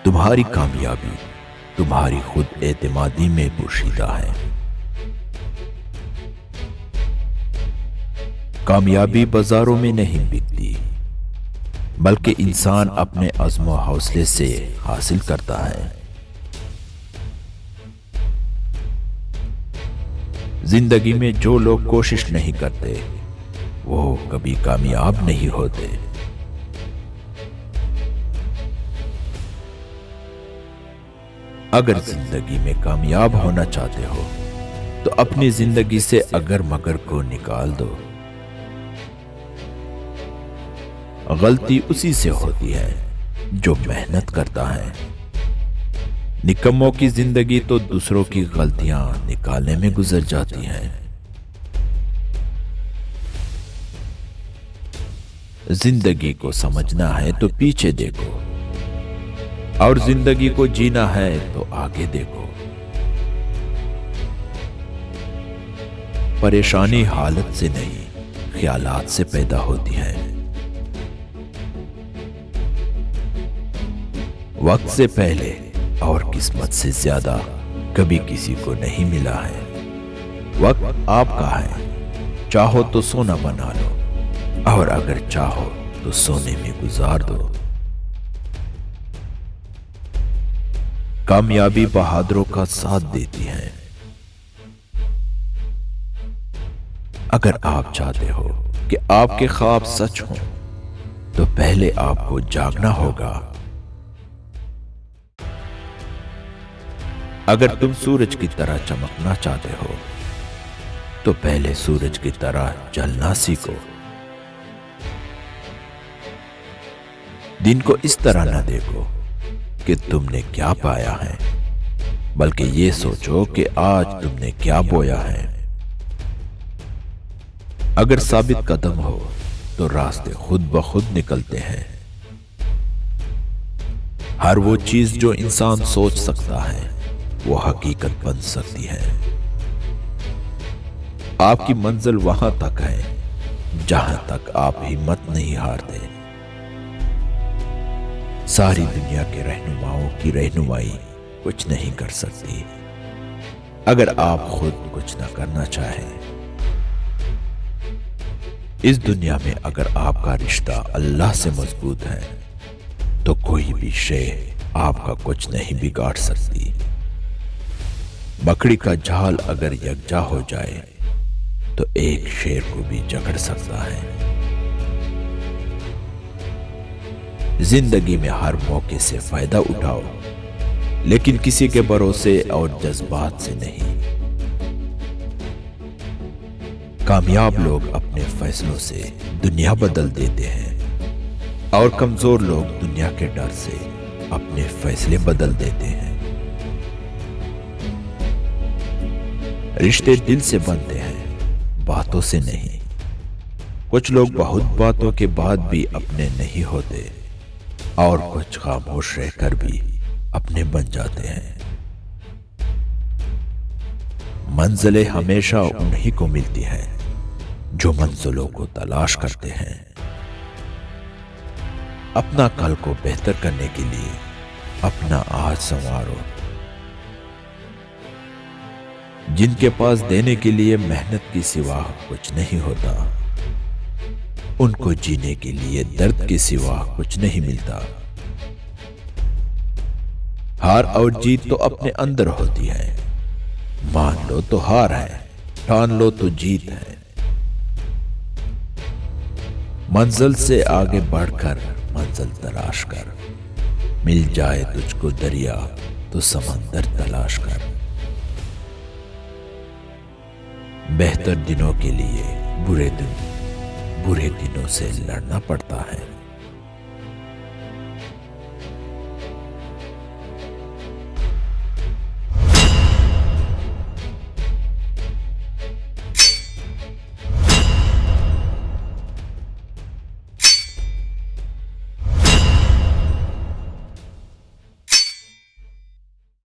تمہاری کامیابی تمہاری خود اعتمادی میں پوشیدہ ہے۔ کامیابی بازاروں میں نہیں بکتی، بلکہ انسان اپنے عزم و حوصلے سے حاصل کرتا ہے۔ زندگی میں جو لوگ کوشش نہیں کرتے وہ کبھی کامیاب نہیں ہوتے۔ اگر زندگی میں کامیاب ہونا چاہتے ہو تو اپنی زندگی سے اگر مگر کو نکال دو۔ غلطی اسی سے ہوتی ہے جو محنت کرتا ہے۔ نکموں کی زندگی تو دوسروں کی غلطیاں نکالنے میں گزر جاتی ہیں۔ زندگی کو سمجھنا ہے تو پیچھے دیکھو، اور زندگی کو جینا ہے تو آگے دیکھو۔ پریشانی حالت سے نہیں، خیالات سے پیدا ہوتی ہے۔ وقت سے پہلے اور قسمت سے زیادہ کبھی کسی کو نہیں ملا ہے۔ وقت آپ کا ہے، چاہو تو سونا بنا لو، اور اگر چاہو تو سونے میں گزار دو۔ کامیابی بہادروں کا ساتھ دیتی ہے۔ اگر آپ چاہتے ہو کہ آپ کے خواب سچ ہوں تو پہلے آپ کو جاگنا ہوگا۔ اگر تم سورج کی طرح چمکنا چاہتے ہو تو پہلے سورج کی طرح جلنا سیکھو۔ دن کو اس طرح نہ دیکھو کہ تم نے کیا پایا ہے، بلکہ یہ سوچو کہ آج تم نے کیا بویا ہے۔ اگر ثابت قدم ہو تو راستے خود بخود نکلتے ہیں۔ ہر وہ چیز جو انسان سوچ سکتا ہے وہ حقیقت بن سکتی ہے۔ آپ کی منزل وہاں تک ہے جہاں تک آپ ہمت نہیں ہارتے۔ ساری دنیا کے رہنماؤں کی رہنمائی کچھ نہیں کر سکتی اگر آپ خود کچھ نہ کرنا چاہیں۔ اس دنیا میں اگر آپ کا رشتہ اللہ سے مضبوط ہے تو کوئی بھی شے آپ کا کچھ نہیں بگاڑ سکتی۔ مکڑی کا جال اگر یکجا ہو جائے تو ایک شیر کو بھی جکڑ سکتا ہے۔ زندگی میں ہر موقع سے فائدہ اٹھاؤ، لیکن کسی کے بھروسے اور جذبات سے نہیں۔ کامیاب لوگ اپنے فیصلوں سے دنیا بدل دیتے ہیں، اور کمزور لوگ دنیا کے ڈر سے اپنے فیصلے بدل دیتے ہیں۔ رشتے دل سے بنتے ہیں، باتوں سے نہیں۔ کچھ لوگ بہت باتوں کے بعد بھی اپنے نہیں ہوتے، اور کچھ خاموش رہ کر بھی اپنے بن جاتے ہیں۔ منزلیں ہمیشہ انہی کو ملتی ہیں جو منزلوں کو تلاش کرتے ہیں۔ اپنا کل کو بہتر کرنے کے لیے اپنا آج سنوارو۔ جن کے پاس دینے کے لیے محنت کی سوا کچھ نہیں ہوتا، ان کو جینے کے لیے درد کے سوا کچھ نہیں ملتا۔ ہار اور جیت تو اپنے اندر ہوتی ہے۔ مان لو تو ہار ہے، ٹھان لو تو جیت ہے۔ منزل سے آگے بڑھ کر منزل تلاش کر، مل جائے تجھ کو دریا تو سمندر تلاش کر۔ بہتر دنوں کے لیے برے دنوں سے لڑنا پڑتا ہے۔